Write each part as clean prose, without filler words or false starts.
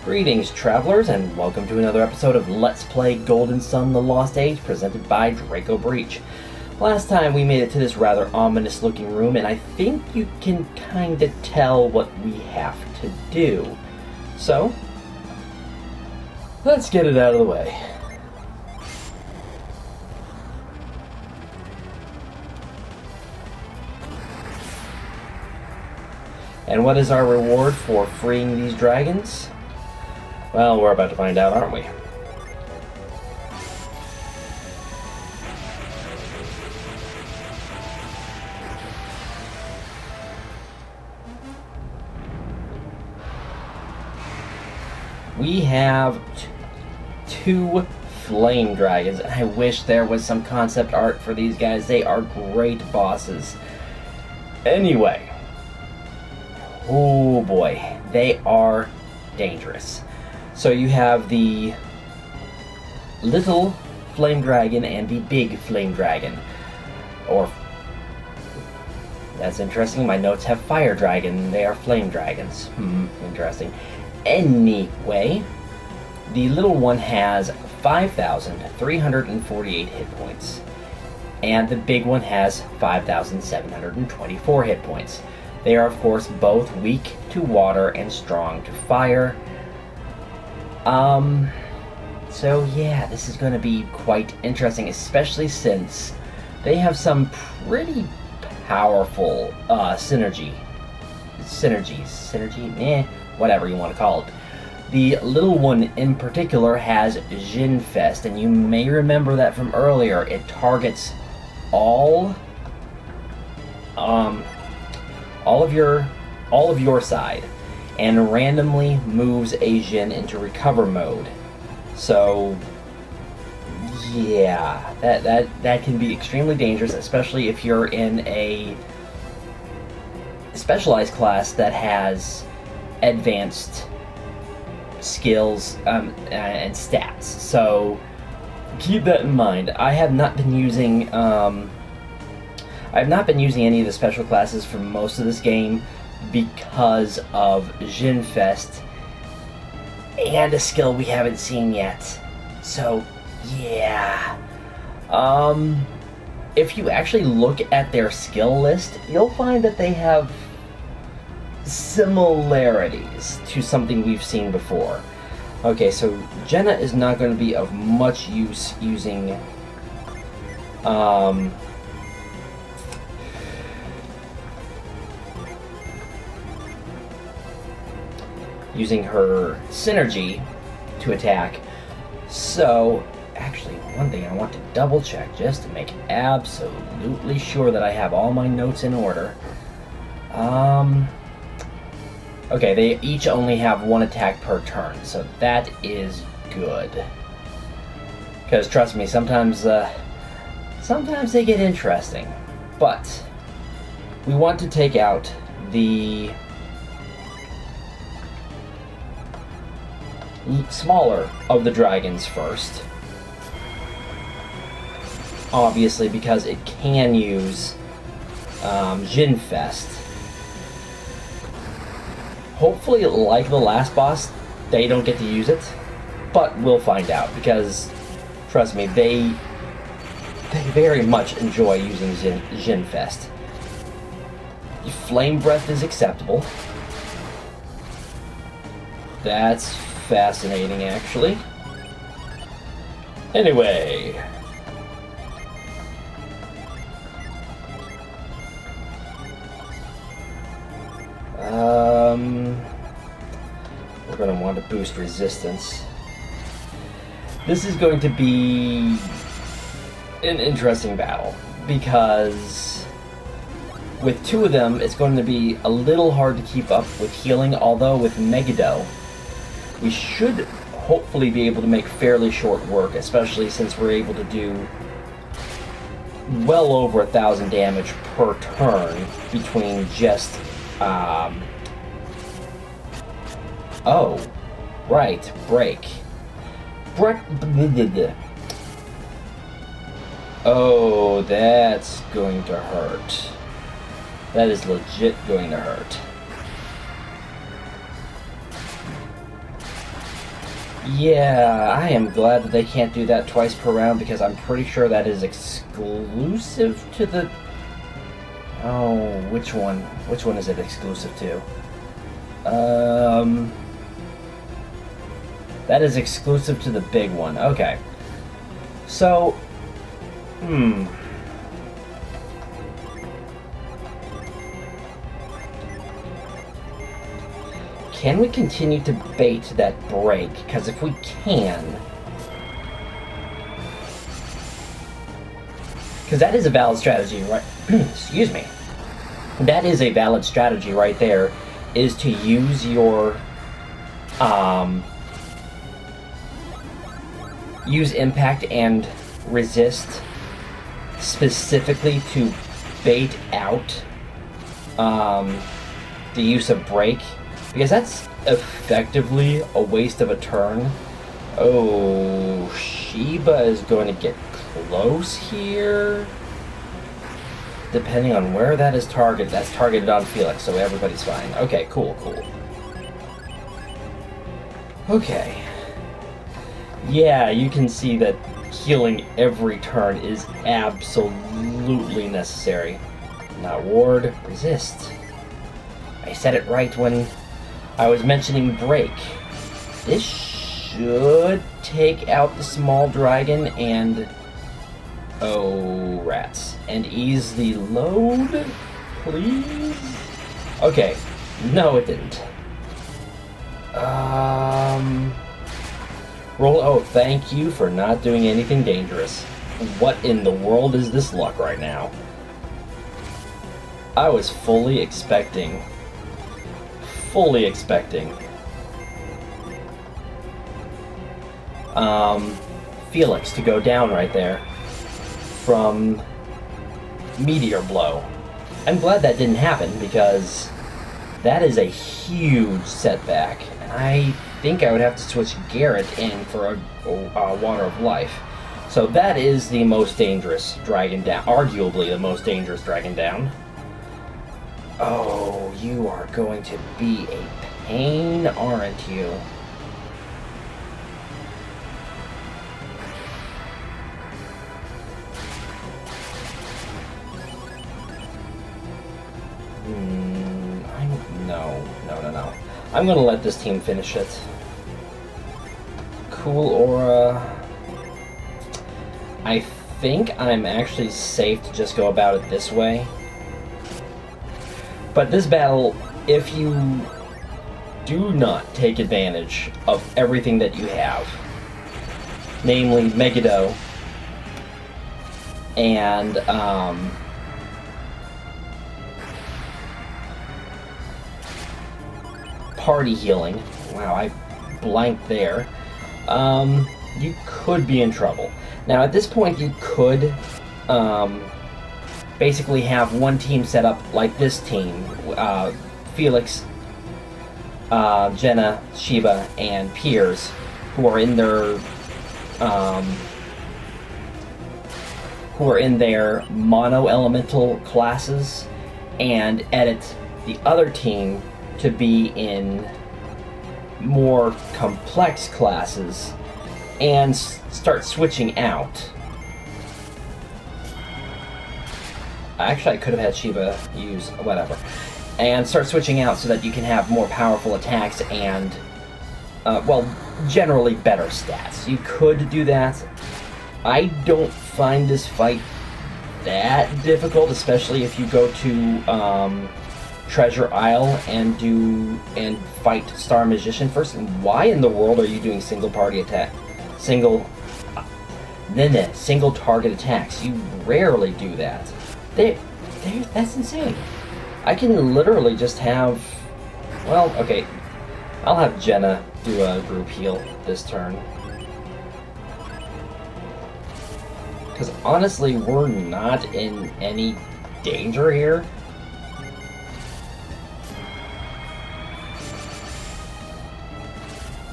Greetings, travelers, and welcome to another episode of Let's Play Golden Sun: The Lost Age, presented by Draco Breach. Last time we made it to this rather ominous-looking room, and I think you can kinda tell what we have to do. So, let's get it out of the way. And what is our reward for freeing these dragons? Well, we're about to find out, aren't we? We have two flame dragons, and I wish there was some concept art for these guys. They are great bosses. Anyway. Oh boy, they are dangerous. So you have the little flame dragon and the big flame dragon. Or, that's interesting, my notes have fire dragon, they are flame dragons. Interesting. Anyway, the little one has 5,348 hit points. And the big one has 5,724 hit points. They are, of course, both weak to water and strong to fire. So yeah, this is going to be quite interesting, especially since they have some pretty powerful synergy, whatever you want to call it. The little one in particular has djinni, and you may remember that from earlier. It targets all of your side, and randomly moves a djinn into recover mode. So yeah, that can be extremely dangerous, especially if you're in a specialized class that has advanced skills and stats. So keep that in mind. I have not been using any of the special classes for most of this game because of djinni and a skill we haven't seen yet. So, yeah. If you actually look at their skill list, you'll find that they have similarities to something we've seen before. Okay, so Jenna is not going to be of much use using her synergy to attack. So, actually, one thing I want to double check just to make absolutely sure that I have all my notes in order. Okay, they each only have one attack per turn, so that is good. Because trust me, sometimes they get interesting. But we want to take out the smaller of the dragons first, obviously, because it can use djinni. Hopefully, like the last boss, they don't get to use it, but we'll find out, because trust me, they very much enjoy using djinni. Flame breath is acceptable. That's fascinating, actually. Anyway, we're going to want to boost resistance. This is going to be an interesting battle, because with two of them, it's going to be a little hard to keep up with healing, although with Megiddo, we should hopefully be able to make fairly short work, especially since we're able to do well over 1,000 damage per turn between just, oh, right, break. Oh, that's going to hurt. That is legit going to hurt. Yeah, I am glad that they can't do that twice per round because I'm pretty sure that is exclusive to the... Oh, which one? Which one is it exclusive to? That is exclusive to the big one. Okay. So, can we continue to bait that break? Because if we can... Because that is a valid strategy, right? Excuse me. That is a valid strategy right there, is to use your... use impact and resist specifically to bait out the use of break. Because that's effectively a waste of a turn. Oh, Sheba is going to get close here. Depending on where that is targeted. That's targeted on Felix, so everybody's fine. Okay, cool. Okay. Yeah, you can see that healing every turn is absolutely necessary. Not ward, resist. I said it right when I was mentioning break. This should take out the small dragon and... Oh, rats. And ease the load, please? Okay. No, it didn't. Roll... Oh, thank you for not doing anything dangerous. What in the world is this luck right now? I was fully expecting Felix to go down right there from Meteor Blow. I'm glad that didn't happen because that is a huge setback, and I think I would have to switch Garrett in for a Water of Life. So that is the most dangerous dragon down, arguably the most dangerous dragon down. Oh, you are going to be a pain, aren't you? No. I'm gonna let this team finish it. Cool Aura. I think I'm actually safe to just go about it this way. But this battle, if you do not take advantage of everything that you have, namely Megiddo and party healing, wow, I blanked there, you could be in trouble. Now at this point you could basically have one team set up like this team, Felix, Jenna, Sheba, and Piers, who are in their mono elemental classes, and edit the other team to be in more complex classes and start switching out. Actually, I could have had Sheba use whatever. And start switching out so that you can have more powerful attacks and, well, generally better stats. You could do that. I don't find this fight that difficult, especially if you go to Treasure Isle and fight Star Magician first. And why in the world are you doing single party attack? Single target attacks. You rarely do that. That's insane. I can literally just have... Well, okay. I'll have Jenna do a group heal this turn. Because honestly, we're not in any danger here.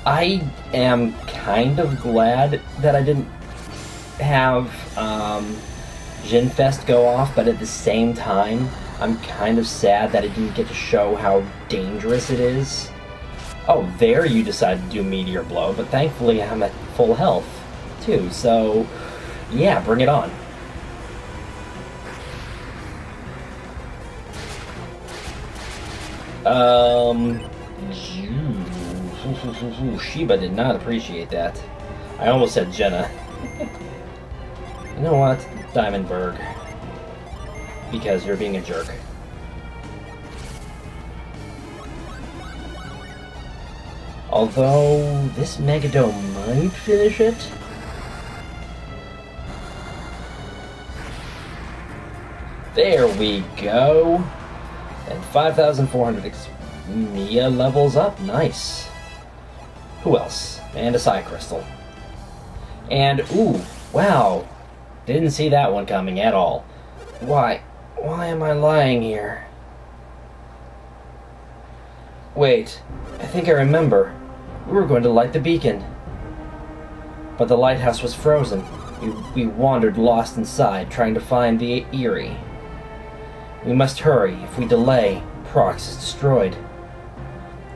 I am kind of glad that I didn't have Jinfest go off, but at the same time, I'm kind of sad that I didn't get to show how dangerous it is. Oh, there you decided to do Meteor Blow, but thankfully I'm at full health, too, so yeah, bring it on. Sheba did not appreciate that. I almost said Jenna. You know what? Diamondberg. Because you're being a jerk. Although, this Megadome might finish it. There we go. And 5,400 Mia levels up. Nice. Who else? And a Psy Crystal. And, ooh, wow. Didn't see that one coming at all. Why am I lying here? Wait, I think I remember. We were going to light the beacon. But the lighthouse was frozen. We wandered lost inside, trying to find the Eyrie. We must hurry. If we delay, Prox is destroyed.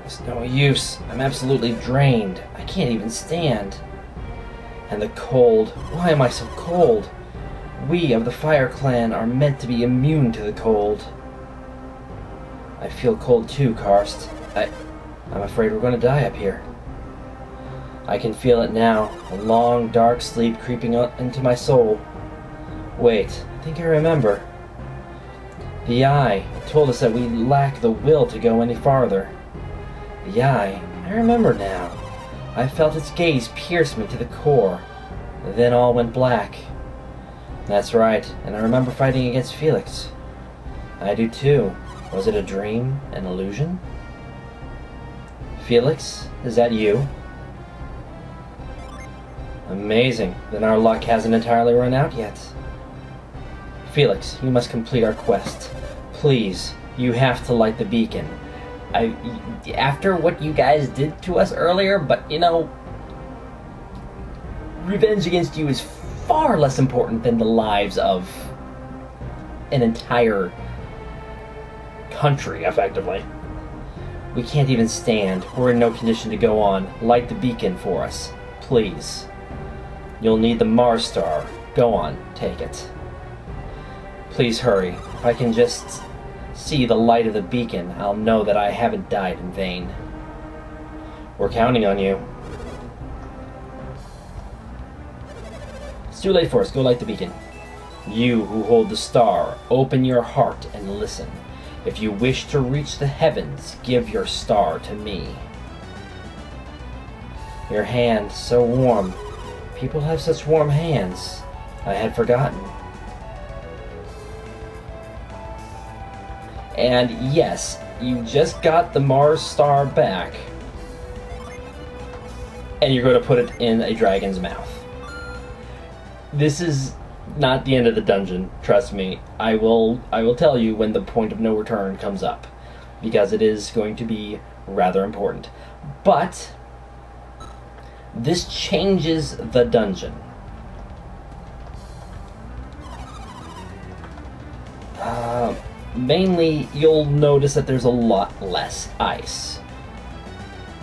There's no use. I'm absolutely drained. I can't even stand. And the cold. Why am I so cold? We of the Fire Clan are meant to be immune to the cold. I feel cold too, Karst. I'm afraid we're going to die up here. I can feel it now, a long, dark sleep creeping up into my soul. Wait, I think I remember. The Eye told us that we lack the will to go any farther. The Eye, I remember now. I felt its gaze pierce me to the core. Then all went black. That's right, and I remember fighting against Felix. I do too. Was it a dream, an illusion? Felix, is that you? Amazing. Then our luck hasn't entirely run out yet. Felix, you must complete our quest. Please, you have to light the beacon. After what you guys did to us earlier, but you know, revenge against you is far less important than the lives of an entire country, effectively. We can't even stand. We're in no condition to go on. Light the beacon for us, please. You'll need the Mars star. Go on, take it. Please hurry. If I can just see the light of the beacon, I'll know that I haven't died in vain. We're counting on you. It's too late for us. Go light the beacon. You who hold the star, open your heart and listen. If you wish to reach the heavens, give your star to me. Your hand, so warm. People have such warm hands. I had forgotten. And yes, you just got the Mars star back. And you're going to put it in a dragon's mouth. This is not the end of the dungeon, trust me. I will tell you when the point of no return comes up, because it is going to be rather important. But this changes the dungeon. Mainly, you'll notice that there's a lot less ice,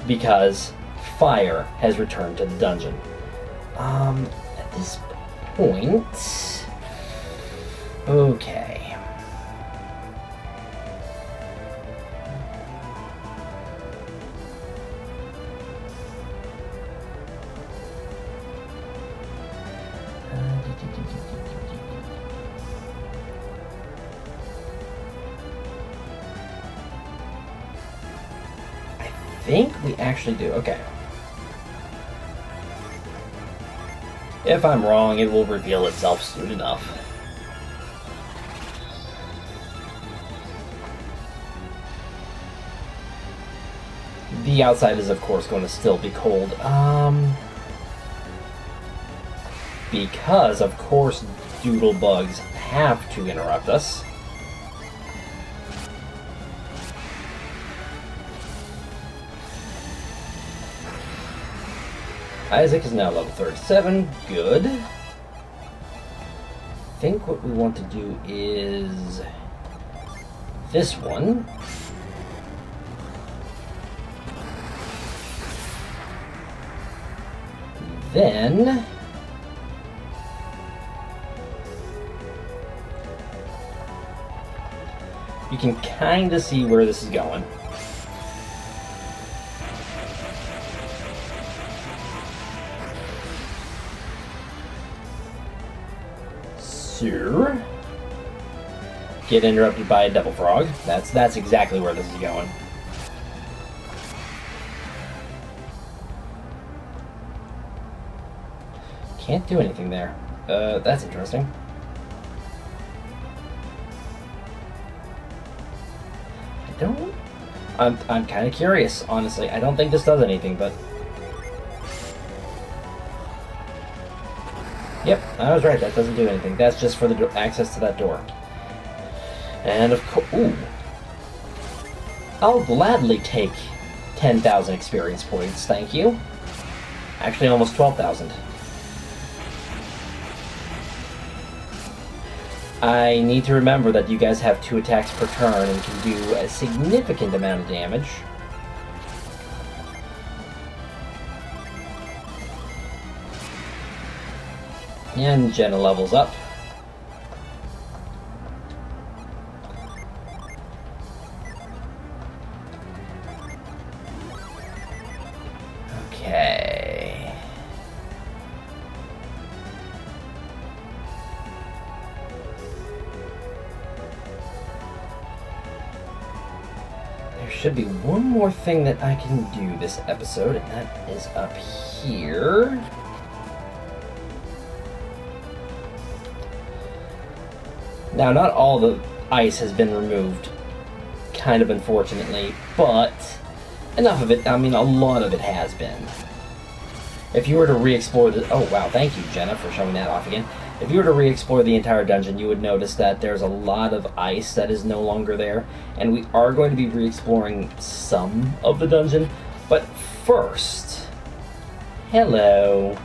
because fire has returned to the dungeon. At this point, okay. I think we actually do. Okay. If I'm wrong, it will reveal itself soon enough. The outside is, of course, going to still be cold. Because, of course, doodle bugs have to interrupt us. Isaac is now level 37. Good. I think what we want to do is this one. then you can kind of see where this is going. So, get interrupted by a devil frog. That's exactly where this is going. Can't do anything there. That's interesting. I'm kind of curious, honestly. I don't think this does anything, but... Yep, I was right. That doesn't do anything. That's just for the access to that door. And of course... Ooh. I'll gladly take 10,000 experience points, thank you. Actually, almost 12,000. I need to remember that you guys have 2 attacks per turn and can do a significant amount of damage. And Jenna levels up. Okay. There should be one more thing that I can do this episode, and that is up here. Now, not all the ice has been removed, kind of unfortunately, but enough of it. I mean, a lot of it has been. If you were to re-explore the... Oh, wow, thank you, Jenna, for showing that off again. If you were to re-explore the entire dungeon, you would notice that there's a lot of ice that is no longer there, and we are going to be re-exploring some of the dungeon, but first... Hello.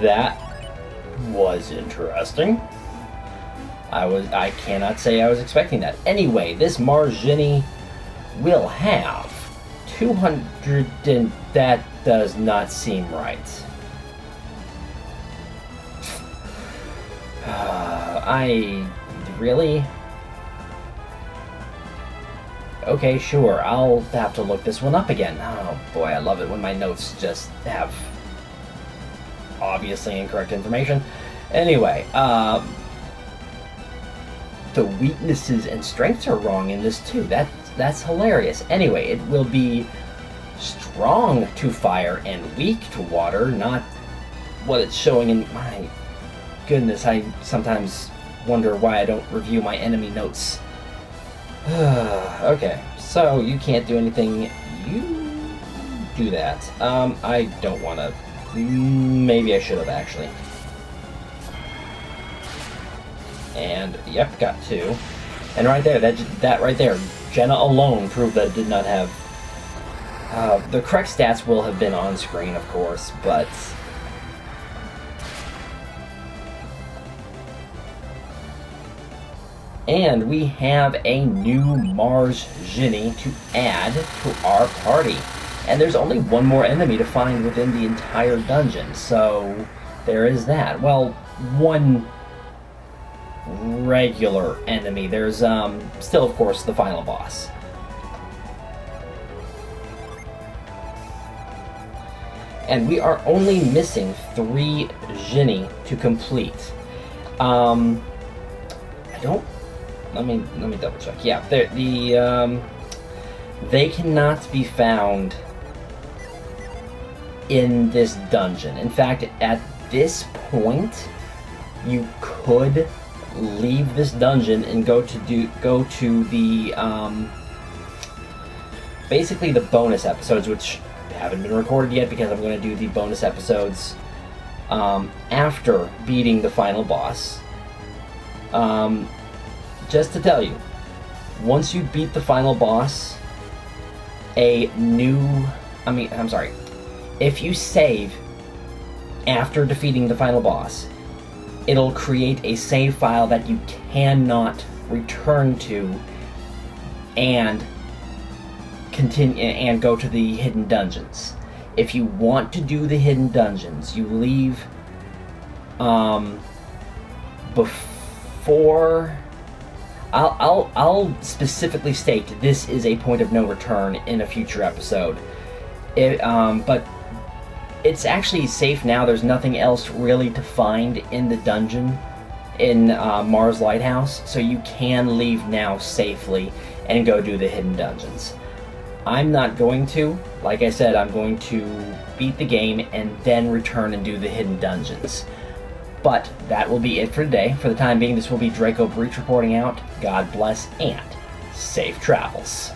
That was interesting. I cannot say I was expecting that. Anyway, this Mars djinni will have 200, and that does not seem right. Really? Okay, sure, I'll have to look this one up again. Oh boy, I love it when my notes just have obviously incorrect information. Anyway, the weaknesses and strengths are wrong in this too. That's hilarious. Anyway, it will be strong to fire and weak to water, not what it's showing in... My goodness, I sometimes wonder why I don't review my enemy notes. Okay, so you can't do anything. You do that. I don't want to... Maybe I should have, actually. And, yep, got 2. And right there, that right there, Jenna alone proved that it did not have... the correct stats will have been on screen, of course, but... And we have a new Mars djinni to add to our party. And there's only one more enemy to find within the entire dungeon, so there is that. Well, one regular enemy. There's still, of course, the final boss. And we are only missing 3 djinni to complete. I don't... Let me double check. Yeah, they cannot be found in this dungeon. In fact, at this point, you could leave this dungeon and go to the basically the bonus episodes, which haven't been recorded yet because I'm going to do the bonus episodes after beating the final boss. Just to tell you, once you beat the final boss, if you save after defeating the final boss, it'll create a save file that you cannot return to and continue and go to the hidden dungeons. If you want to do the hidden dungeons, you leave before. I'll specifically state this is a point of no return in a future episode. But it's actually safe now. There's nothing else really to find in the dungeon in Mars Lighthouse, so you can leave now safely and go do the hidden dungeons. I'm not going to. Like I said, I'm going to beat the game and then return and do the hidden dungeons. But that will be it for today. For the time being, this will be Draco Breach reporting out. God bless and safe travels.